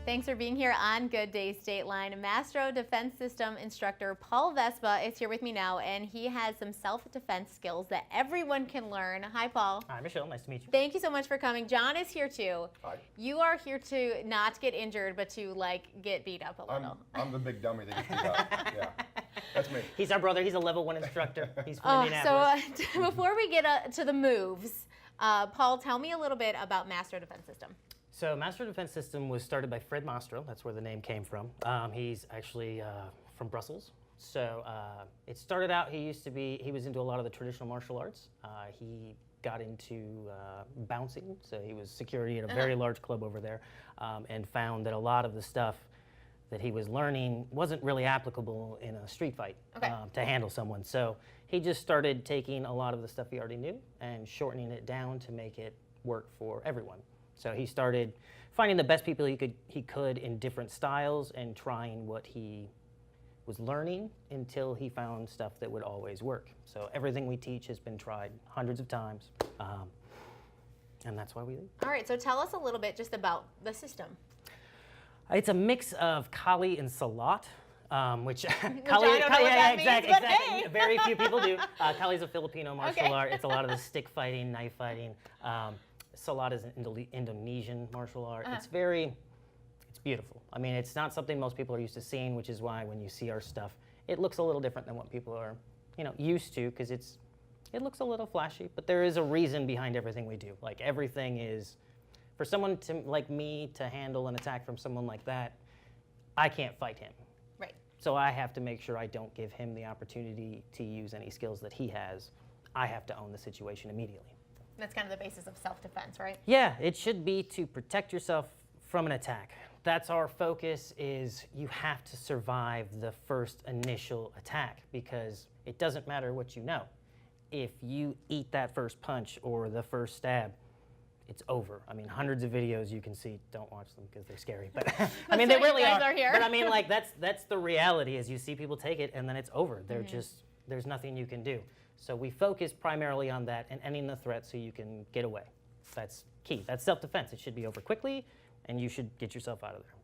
Thanks for being here on Good Day Stateline. Mastro Defense System instructor Paul Vespa is here with me now, and he has some self-defense skills that everyone can learn. Hi, Paul. Hi, Michelle. Nice to meet you. Thank you so much for coming. John is here too. Hi. You are here to not get injured, but to get beat up a little. I'm the big dummy that gets beat up. Yeah, that's me. He's our brother. He's a level 1 instructor. He's from Indianapolis. So before we get to the moves, Paul, tell me a little bit about Mastro Defense System. So Mastro Defense System was started by Fred Mastro. That's where the name came from. He's actually from Brussels. So it started out, he was into a lot of the traditional martial arts. He got into bouncing, so he was security at a very large club over there, and found that a lot of the stuff that he was learning wasn't really applicable in a street fight to handle someone. So he just started taking a lot of the stuff he already knew and shortening it down to make it work for everyone. So he started finding the best people he could in different styles and trying what he was learning until he found stuff that would always work. So everything we teach has been tried hundreds of times, and that's why we lead. All right, so tell us a little bit just about the system. It's a mix of Kali and Salat, which I don't know what that means, exactly. but hey. Very few people do. Kali is a Filipino martial art. It's a lot of the stick fighting, knife fighting. Salat is an Indonesian martial art. It's beautiful. I mean, it's not something most people are used to seeing, which is why when you see our stuff, it looks a little different than what people are, used to, because it looks a little flashy, but there is a reason behind everything we do. Like, everything is, for someone like me to handle an attack from someone like that, I can't fight him. Right. So I have to make sure I don't give him the opportunity to use any skills that he has. I have to own the situation immediately. That's kind of the basis of self-defense, right? Yeah, it should be to protect yourself from an attack. That's our focus, is you have to survive the first initial attack, because it doesn't matter what you know. If you eat that first punch or the first stab, it's over. I mean, hundreds of videos you can see. Don't watch them because they're scary. But I mean, they really are. But I mean, like, that's the reality, is you see people take it and then it's over. They're there's nothing you can do. So we focus primarily on that and ending the threat so you can get away. That's key. That's self-defense. It should be over quickly, and you should get yourself out of there.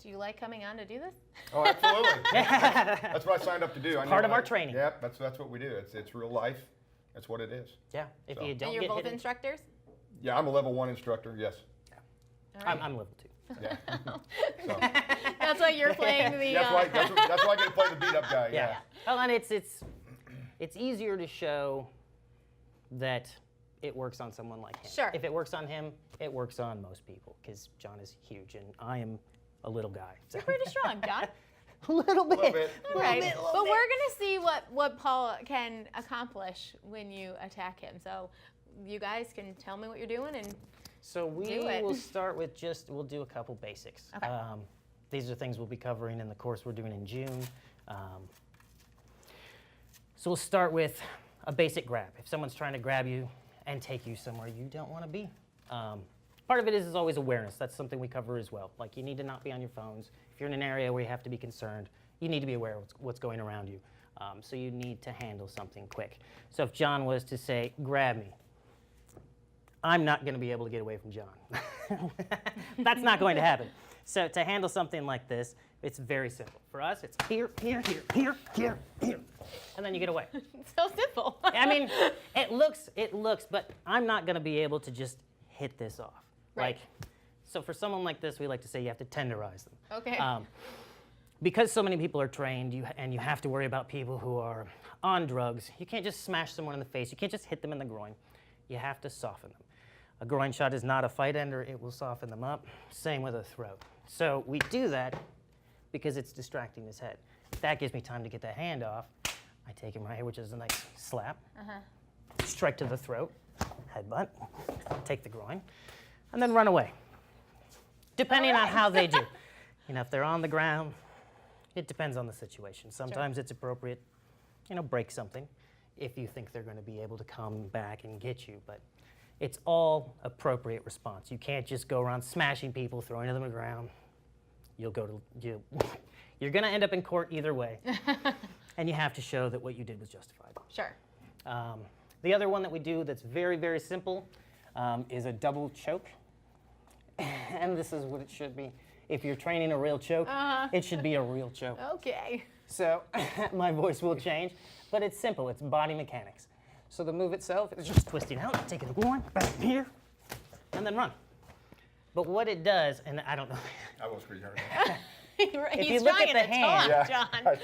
Do you like coming on to do this? Oh, absolutely. That's what I signed up to do. Part of our training. Yeah, that's what we do. It's real life. That's what it is. Yeah. If you don't and you're both instructors? Yeah, I'm a level 1 instructor. Yes. Yeah. Right. I'm level 2. Yeah. So. That's why you're playing the. That's why I get to play the beat up guy. Yeah. Well, and it's easier to show that it works on someone like him. Sure. If it works on him, it works on most people, because John is huge and I am a little guy. So. You're pretty strong, John. A little bit. All right. But we're going to see what Paul can accomplish when you attack him. So you guys can tell me what you're doing and so we will start with we'll do a couple basics. Okay. These are things we'll be covering in the course we're doing in June. So we'll start with a basic grab. If someone's trying to grab you and take you somewhere you don't want to be. Part of it is always awareness. That's something we cover as well. Like, you need to not be on your phones. If you're in an area where you have to be concerned, you need to be aware of what's going around you. So you need to handle something quick. So if John was to say, grab me, I'm not going to be able to get away from John. That's not going to happen. So to handle something like this, it's very simple. For us, it's here, here, here, here, here, here, and then you get away. So simple. I mean, it looks, but I'm not going to be able to just hit this off. Right. Like, so for someone like this, we like to say you have to tenderize them. Okay. Because so many people are trained, and you have to worry about people who are on drugs, you can't just smash someone in the face. You can't just hit them in the groin. You have to soften them. A groin shot is not a fight ender. It will soften them up. Same with a throat. So we do that because it's distracting his head. That gives me time to get that hand off. I take him right here, which is a nice slap. Strike to the throat, headbutt, take the groin, and then run away. Depending on how they do. If they're on the ground, it depends on the situation. Sometimes it's appropriate, break something if you think they're going to be able to come back and get you. But it's all appropriate response. You can't just go around smashing people, throwing them to the ground. You're going to end up in court either way. And you have to show that what you did was justified. Sure. The other one that we do that's very, very simple is a double choke. And this is what it should be. If you're training a real choke, it should be a real choke. Okay. So my voice will change, but it's simple. It's body mechanics. So the move itself is just twisting out, taking the groin, back in here, and then run. But what it does, and I don't know. I will screw you hard. If He's you look at trying the to hand, talk, John.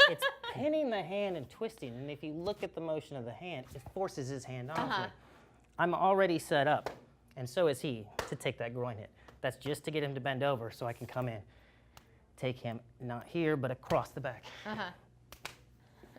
it's pinning the hand and twisting. And if you look at the motion of the hand, it forces his hand onto it. I'm already set up, and so is he, to take that groin hit. That's just to get him to bend over so I can come in. Take him, not here, but across the back. Yeah.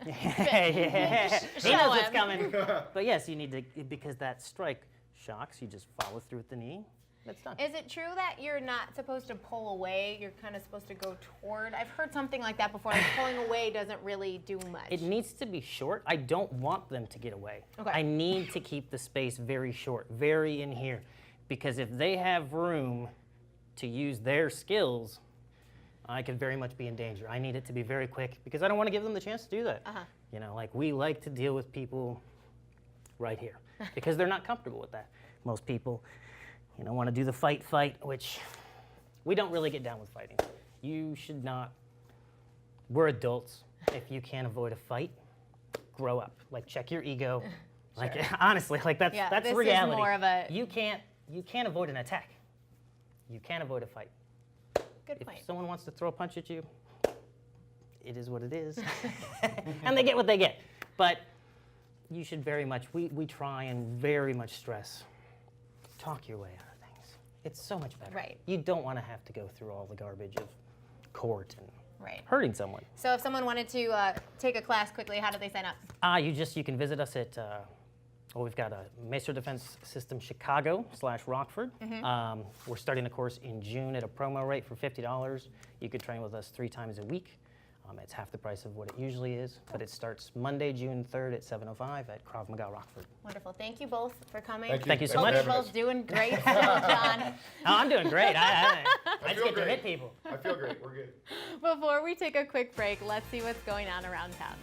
He knows what's coming. But yes, you need to, because that strike shocks, you just follow through with the knee. That's done. Is it true that you're not supposed to pull away? You're kind of supposed to go toward? I've heard something like that before. Like pulling away doesn't really do much. It needs to be short. I don't want them to get away. Okay. I need to keep the space very short, very in here. Because if they have room to use their skills, I could very much be in danger. I need it to be very quick because I don't want to give them the chance to do that. You know, like we like to deal with people right here because they're not comfortable with that. Most people, you know, want to do the fight, which we don't really get down with fighting. You should not. We're adults. If you can't avoid a fight, grow up. Like check your ego. Like honestly, like that's this reality. Is more of a You can't avoid an attack. You can't avoid a fight. good If point. someone wants to throw a punch at you, it is what it is. And they get what they get. But you should very much, we try and very much stress, talk your way out of things. It's so much better. Right. You don't want to have to go through all the garbage of court and Right. hurting someone. So if someone wanted to take a class quickly, how do they sign up? You can visit us at, we've got a Maestro Defense System Chicago /Rockford. We're starting a course in June at a promo rate for $50. You could train with us 3 times a week. It's half the price of what it usually is, but it starts Monday, June 3rd at 7:05 at Krav Maga Rockford. Wonderful. Thank you both for coming. Thank you so Both much. of you both doing great still, John. Oh, I'm doing great. I just feel get to great. hit people. I feel great. We're good. Before we take a quick break, let's see what's going on around town.